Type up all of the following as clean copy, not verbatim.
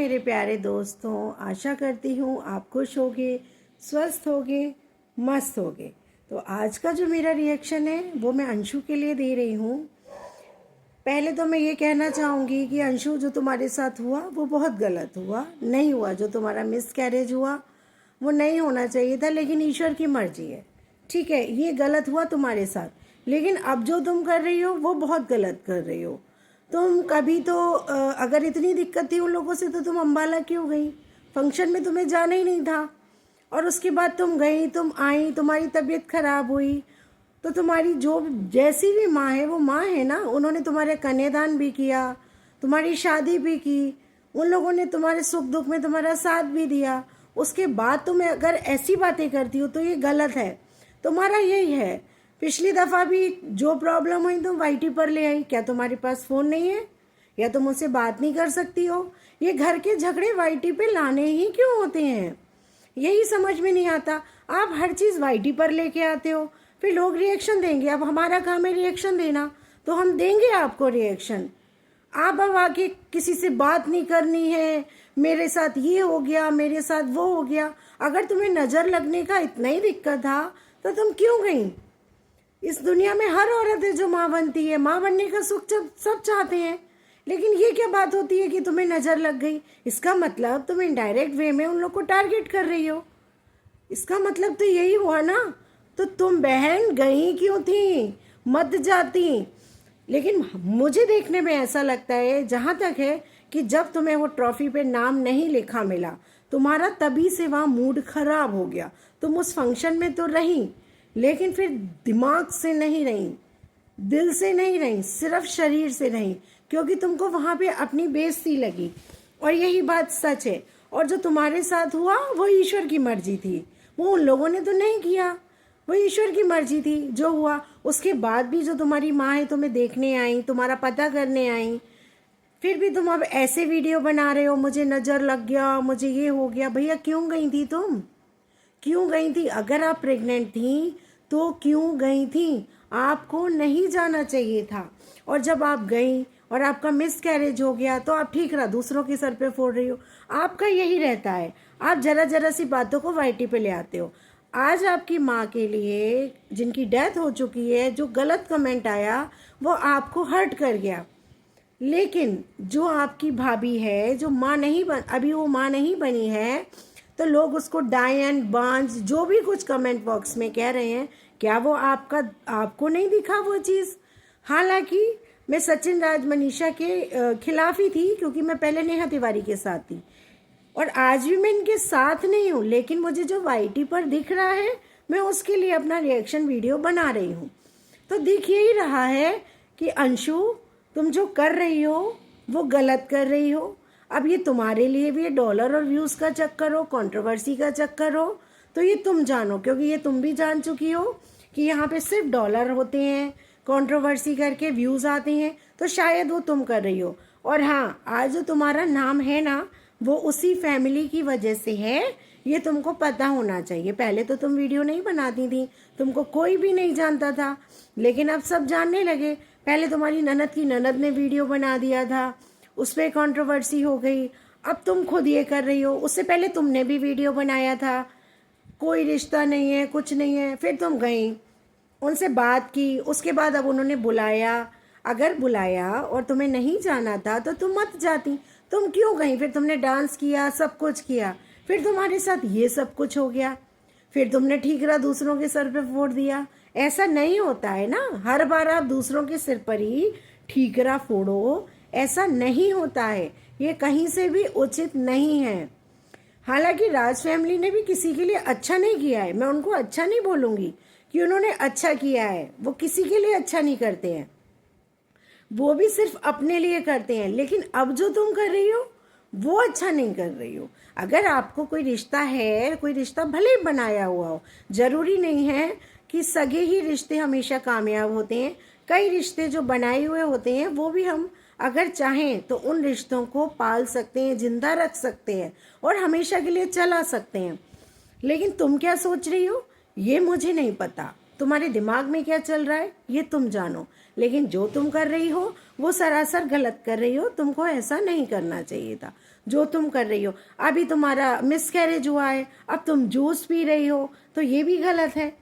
मेरे प्यारे दोस्तों, आशा करती हूँ आप खुश होगे, स्वस्थ होगे, मस्त होगे। तो आज का जो मेरा रिएक्शन है वो मैं अंशु के लिए दे रही हूँ। पहले तो मैं ये कहना चाहूँगी कि अंशु, जो तुम्हारे साथ हुआ वो बहुत गलत हुआ, नहीं हुआ। जो तुम्हारा मिस कैरेज हुआ वो नहीं होना चाहिए था, लेकिन ईश्वर की मर्जी है। ठीक है, ये गलत हुआ तुम्हारे साथ, लेकिन अब जो तुम कर रही हो वो बहुत गलत कर रही हो। तुम कभी तो अगर इतनी दिक्कत थी उन लोगों से तो तुम अम्बाला क्यों गई? फंक्शन में तुम्हें जाना ही नहीं था। और उसके बाद तुम गई, तुम आई, तुम्हारी तबीयत खराब हुई, तो तुम्हारी जो जैसी भी माँ है वो माँ है ना। उन्होंने तुम्हारे कन्यादान भी किया, तुम्हारी शादी भी की, उन लोगों ने तुम्हारे सुख दुख में तुम्हारा साथ भी दिया। उसके बाद तुम अगर ऐसी बातें करती हो तो ये गलत है। तुम्हारा यही है, पिछली दफ़ा भी जो प्रॉब्लम हुई तुम वाईटी पर ले आई। क्या तुम्हारे पास फ़ोन नहीं है या तुम मुझसे बात नहीं कर सकती हो? ये घर के झगड़े वाईटी पे लाने ही क्यों होते हैं, यही समझ में नहीं आता। आप हर चीज़ वाईटी पर लेके आते हो, फिर लोग रिएक्शन देंगे। अब हमारा काम है रिएक्शन देना, तो हम देंगे आपको रिएक्शन। आप अब आके किसी से बात नहीं करनी है, मेरे साथ ये हो गया, मेरे साथ वो हो गया। अगर तुम्हें नज़र लगने का इतना ही दिक्कत था तो तुम क्यों गई? इस दुनिया में हर औरत है जो माँ बनती है, माँ बनने का सुख सब चाहते हैं। लेकिन ये क्या बात होती है कि तुम्हें नज़र लग गई? इसका मतलब तुम इनडायरेक्ट वे में उन लोग को टारगेट कर रही हो। इसका मतलब तो यही हुआ ना। तो तुम बहन गई क्यों थी? मत जाती। लेकिन मुझे देखने में ऐसा लगता है, जहाँ तक है, कि जब तुम्हें वो ट्रॉफी पे नाम नहीं लिखा मिला, तुम्हारा तभी से वहाँ मूड खराब हो गया। तुम उस फंक्शन में तो रही, लेकिन फिर दिमाग से नहीं रही, दिल से नहीं रही, सिर्फ शरीर से रही, क्योंकि तुमको वहाँ पे अपनी बेइज्जती लगी। और यही बात सच है। और जो तुम्हारे साथ हुआ वो ईश्वर की मर्जी थी, वो उन लोगों ने तो नहीं किया, वो ईश्वर की मर्जी थी जो हुआ। उसके बाद भी जो तुम्हारी माँ है तुम्हें देखने आई, तुम्हारा पता करने आई, फिर भी तुम अब ऐसे वीडियो बना रहे हो, मुझे नज़र लग गया, मुझे ये हो गया। भैया क्यों गई थी तुम? क्यों गई थी? अगर आप प्रेग्नेंट थी तो क्यों गई थी? आपको नहीं जाना चाहिए था। और जब आप गई और आपका मिस कैरेज हो गया तो आप ठीक रहा, दूसरों के सर पे फोड़ रही हो। आपका यही रहता है, आप जरा जरा सी बातों को वाईटी पे ले आते हो। आज आपकी माँ के लिए, जिनकी डेथ हो चुकी है, जो गलत कमेंट आया वो आपको हर्ट कर गया। लेकिन जो आपकी भाभी है, जो माँ नहीं बन, अभी वो माँ नहीं बनी है, तो लोग उसको डायन बांझ जो भी कुछ कमेंट बॉक्स में कह रहे हैं, क्या वो आपको नहीं दिखा वो चीज़? हालांकि मैं सचिन राज मनीषा के खिलाफ ही थी, क्योंकि मैं पहले नेहा तिवारी के साथ थी और आज भी मैं इनके साथ नहीं हूँ। लेकिन मुझे जो वाईटी पर दिख रहा है, मैं उसके लिए अपना रिएक्शन वीडियो बना रही हूँ। तो दिख यही रहा है कि अंशु, तुम जो कर रही हो वो गलत कर रही हो। अब ये तुम्हारे लिए भी डॉलर और व्यूज़ का चक्कर हो, कंट्रोवर्सी का चक्कर हो, तो ये तुम जानो, क्योंकि ये तुम भी जान चुकी हो कि यहाँ पे सिर्फ डॉलर होते हैं, कंट्रोवर्सी करके व्यूज़ आते हैं, तो शायद वो तुम कर रही हो। और हाँ, आज जो तुम्हारा नाम है ना, वो उसी फैमिली की वजह से है, ये तुमको पता होना चाहिए। पहले तो तुम वीडियो नहीं बनाती थी, तुमको कोई भी नहीं जानता था, लेकिन अब सब जानने लगे। पहले तुम्हारी ननद की ननद ने वीडियो बना दिया था, उस पर कंट्रोवर्सी हो गई। अब तुम खुद ये कर रही हो, उससे पहले तुमने भी वीडियो बनाया था, कोई रिश्ता नहीं है, कुछ नहीं है। फिर तुम गई, उनसे बात की, उसके बाद अब उन्होंने बुलाया। अगर बुलाया और तुम्हें नहीं जाना था तो तुम मत जाती, तुम क्यों गई? फिर तुमने डांस किया, सब कुछ किया, फिर तुम्हारे साथ ये सब कुछ हो गया, फिर तुमने ठीकरा दूसरों के सर पे फोड़ दिया। ऐसा नहीं होता है ना, हर बार आप दूसरों के सिर पर ही ठीकरा फोड़ो, ऐसा नहीं होता है। ये कहीं से भी उचित नहीं है। हालांकि राज फैमिली ने भी किसी के लिए अच्छा नहीं किया है, मैं उनको अच्छा नहीं बोलूँगी कि उन्होंने अच्छा किया है, वो किसी के लिए अच्छा नहीं करते हैं, वो भी सिर्फ अपने लिए करते हैं। लेकिन अब जो तुम कर रही हो वो अच्छा नहीं कर रही हो। अगर आपको कोई रिश्ता है, कोई रिश्ता भले ही बनाया हुआ हो, जरूरी नहीं है कि सगे ही रिश्ते हमेशा कामयाब होते हैं। कई रिश्ते जो बनाए हुए होते हैं वो भी हम अगर चाहें तो उन रिश्तों को पाल सकते हैं, जिंदा रख सकते हैं और हमेशा के लिए चला सकते हैं। लेकिन तुम क्या सोच रही हो ये मुझे नहीं पता, तुम्हारे दिमाग में क्या चल रहा है ये तुम जानो। लेकिन जो तुम कर रही हो वो सरासर गलत कर रही हो, तुमको ऐसा नहीं करना चाहिए था। जो तुम कर रही हो। अभी तुम्हारा मिसकैरेज हुआ है, अब तुम जूस पी रही हो, तो ये भी गलत है,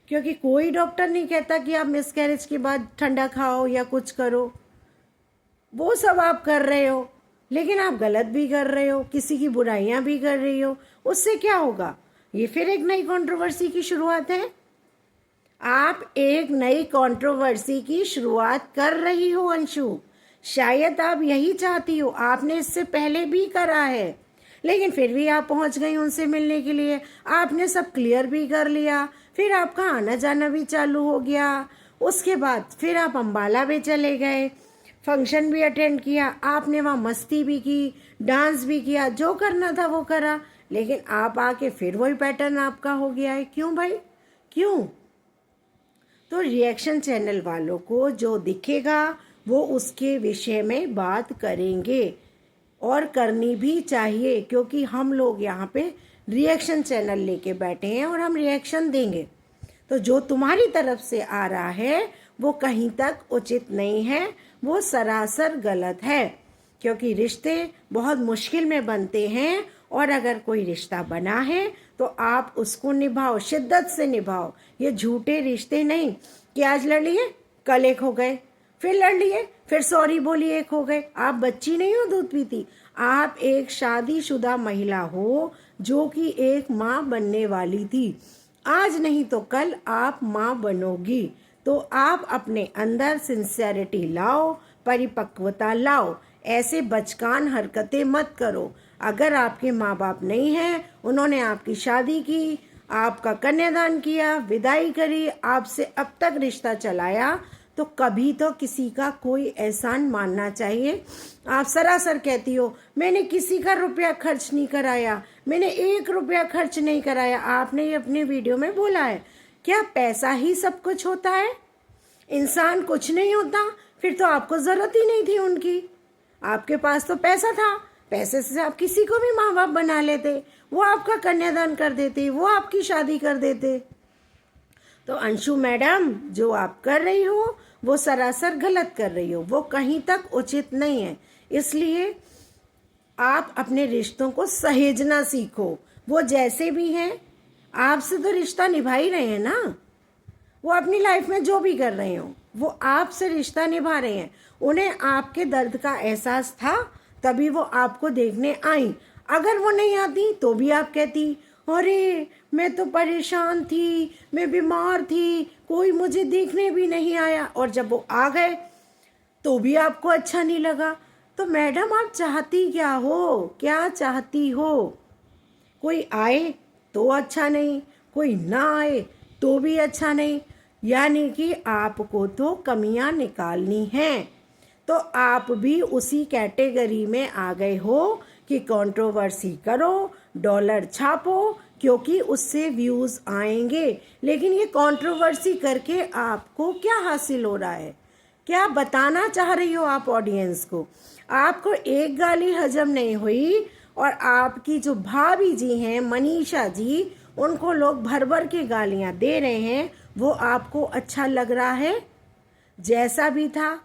क्योंकि कोई डॉक्टर नहीं कहता कि आप मिसकैरेज के बाद ठंडा खाओ या कुछ करो। वो सब आप कर रहे हो, लेकिन आप गलत भी कर रहे हो, किसी की बुराइयां भी कर रही हो। उससे क्या होगा? ये फिर एक नई कंट्रोवर्सी की शुरुआत है। आप एक नई कंट्रोवर्सी की शुरुआत कर रही हो अंशु। शायद आप यही चाहती हो, आपने इससे पहले भी करा है, लेकिन फिर भी आप पहुंच गई उनसे मिलने के लिए। आपने सब क्लियर भी कर लिया, फिर आपका आना जाना भी चालू हो गया। उसके बाद फिर आप अम्बाला भी चले गए, फंक्शन भी अटेंड किया, आपने वहाँ मस्ती भी की, डांस भी किया, जो करना था वो करा, लेकिन आप आके फिर वही पैटर्न आपका हो गया है। क्यों भाई, क्यों? तो रिएक्शन चैनल वालों को जो दिखेगा वो उसके विषय में बात करेंगे, और करनी भी चाहिए, क्योंकि हम लोग यहाँ पे रिएक्शन चैनल लेके बैठे हैं और हम रिएक्शन देंगे। तो जो तुम्हारी तरफ से आ रहा है वो कहीं तक उचित नहीं है, वो सरासर गलत है, क्योंकि रिश्ते बहुत मुश्किल में बनते हैं, और अगर कोई रिश्ता बना है तो आप उसको निभाओ, शिद्दत से निभाओ। ये झूठे रिश्ते नहीं कि आज लड़ लिए कल एक हो गए, फिर लड़ लिए फिर सॉरी बोली एक हो गए। आप बच्ची नहीं हो दूध पीती, आप एक शादीशुदा महिला हो जो कि एक माँ बनने वाली थी। आज नहीं तो कल आप माँ बनोगी, तो आप अपने अंदर सिंसेरिटी लाओ, परिपक्वता लाओ, ऐसे बचकान हरकतें मत करो। अगर आपके माँ बाप नहीं हैं, उन्होंने आपकी शादी की, आपका कन्यादान किया, विदाई करी, आपसे अब तक रिश्ता चलाया, तो कभी तो किसी का कोई एहसान मानना चाहिए। आप सरासर कहती हो मैंने किसी का रुपया खर्च नहीं कराया, मैंने 1 रुपया खर्च नहीं कराया। आपने ये अपने वीडियो में बोला है। क्या पैसा ही सब कुछ होता है? इंसान कुछ नहीं होता? फिर तो आपको जरूरत ही नहीं थी उनकी, आपके पास तो पैसा था, पैसे से आप किसी को भी माँ बाप बना लेते, वो आपका कन्यादान कर देते, वो आपकी शादी कर देते। तो अंशु मैडम, जो आप कर रही हो वो सरासर गलत कर रही हो, वो कहीं तक उचित नहीं है। इसलिए आप अपने रिश्तों को सहेजना सीखो। वो जैसे भी हैं, आपसे तो रिश्ता निभा ही रहे हैं ना, वो अपनी लाइफ में जो भी कर रहे हो वो आपसे रिश्ता निभा रहे हैं। उन्हें आपके दर्द का एहसास था, तभी वो आपको देखने आई। अगर वो नहीं आती तो भी आप कहती अरे मैं तो परेशान थी, मैं बीमार थी, कोई मुझे देखने भी नहीं आया। और जब वो आ गए तो भी आपको अच्छा नहीं लगा। तो मैडम आप चाहती क्या हो, क्या चाहती हो? कोई आए तो अच्छा नहीं, कोई ना आए तो भी अच्छा नहीं, यानी कि आपको तो कमियां निकालनी हैं। तो आप भी उसी कैटेगरी में आ गए हो कि कंट्रोवर्सी करो, डॉलर छापो, क्योंकि उससे व्यूज आएंगे। लेकिन ये कंट्रोवर्सी करके आपको क्या हासिल हो रहा है? क्या बताना चाह रही हो आप ऑडियंस को? आपको एक गाली हजम नहीं हुई, और आपकी जो भाभी जी हैं मनीषा जी, उनको लोग भर भर के गालियां दे रहे हैं, वो आपको अच्छा लग रहा है? जैसा भी था,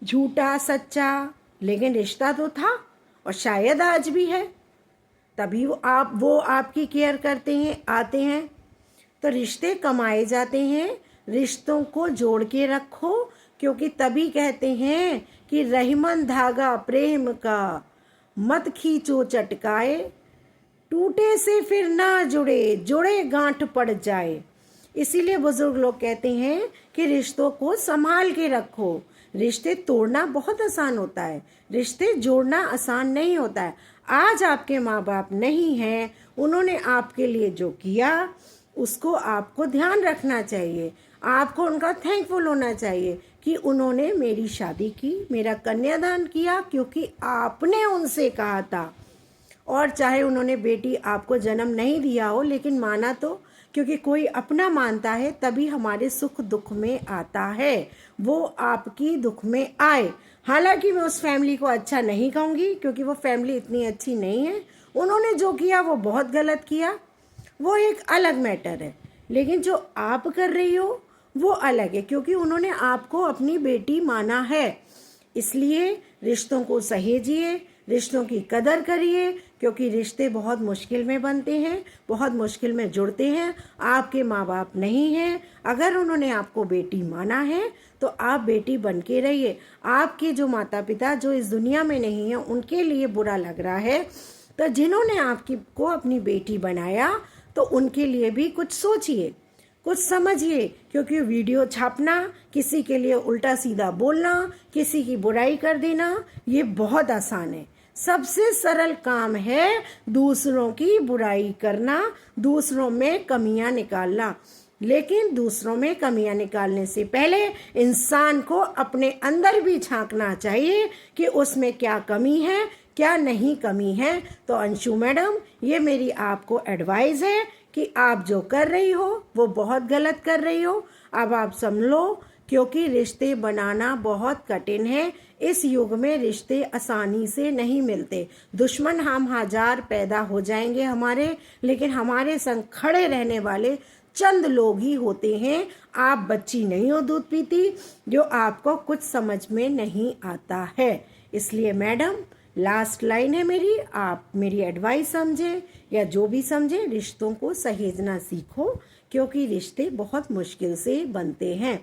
झूठा सच्चा, लेकिन रिश्ता तो था, और शायद आज भी है, तभी वो आपकी केयर करते हैं, आते हैं। तो रिश्ते कमाए जाते हैं, रिश्तों को जोड़ के रखो, क्योंकि तभी कहते हैं कि रहीमन धागा प्रेम का मत खींचो चटकाए, टूटे से फिर ना जुड़े, जुड़े गांठ पड़ जाए। इसीलिए बुजुर्ग लोग कहते हैं कि रिश्तों को संभाल के रखो। रिश्ते तोड़ना बहुत आसान होता है, रिश्ते जोड़ना आसान नहीं होता है। आज आपके माँ बाप नहीं हैं, उन्होंने आपके लिए जो किया उसको आपको ध्यान रखना चाहिए। आपको उनका थैंकफुल होना चाहिए कि उन्होंने मेरी शादी की, मेरा कन्यादान किया, क्योंकि आपने उनसे कहा था। और चाहे उन्होंने बेटी आपको जन्म नहीं दिया हो, लेकिन माना तो, क्योंकि कोई अपना मानता है तभी हमारे सुख दुख में आता है। वो आपकी दुख में आए। हालांकि मैं उस फैमिली को अच्छा नहीं कहूँगी, क्योंकि वो फैमिली इतनी अच्छी नहीं है। उन्होंने जो किया वो बहुत गलत किया, वो एक अलग मैटर है। लेकिन जो आप कर रही हो वो अलग है, क्योंकि उन्होंने आपको अपनी बेटी माना है। इसलिए रिश्तों को सहेजिए, रिश्तों की कदर करिए, क्योंकि रिश्ते बहुत मुश्किल में बनते हैं, बहुत मुश्किल में जुड़ते हैं। आपके माँ बाप नहीं हैं, अगर उन्होंने आपको बेटी माना है तो आप बेटी बन के रहिए। आपके जो माता पिता जो इस दुनिया में नहीं हैं, उनके लिए बुरा लग रहा है, तो जिन्होंने आपकी को अपनी बेटी बनाया तो उनके लिए भी कुछ सोचिए, कुछ समझिए। क्योंकि वीडियो छापना, किसी के लिए उल्टा सीधा बोलना, किसी की बुराई कर देना, ये बहुत आसान है। सबसे सरल काम है दूसरों की बुराई करना, दूसरों में कमियां निकालना। लेकिन दूसरों में कमियां निकालने से पहले इंसान को अपने अंदर भी झांकना चाहिए कि उसमें क्या कमी है, क्या नहीं कमी है। तो अंशु मैडम, ये मेरी आपको एडवाइस है कि आप जो कर रही हो वो बहुत गलत कर रही हो। अब आप समझ लो, क्योंकि रिश्ते बनाना बहुत कठिन है। इस युग में रिश्ते आसानी से नहीं मिलते। दुश्मन हम हजार पैदा हो जाएंगे हमारे, लेकिन हमारे संग खड़े रहने वाले चंद लोग ही होते हैं। आप बच्ची नहीं हो दूध पीती, जो आपको कुछ समझ में नहीं आता है। इसलिए मैडम, लास्ट लाइन है मेरी, आप मेरी एडवाइस समझें या जो भी समझें, रिश्तों को सहेजना सीखो, क्योंकि रिश्ते बहुत मुश्किल से बनते हैं।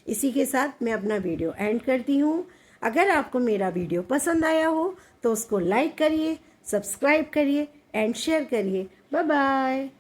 इसी के साथ मैं अपना वीडियो एंड करती हूँ। अगर आपको मेरा वीडियो पसंद आया हो तो उसको लाइक करिए, सब्सक्राइब करिए एंड शेयर करिए। Bye bye.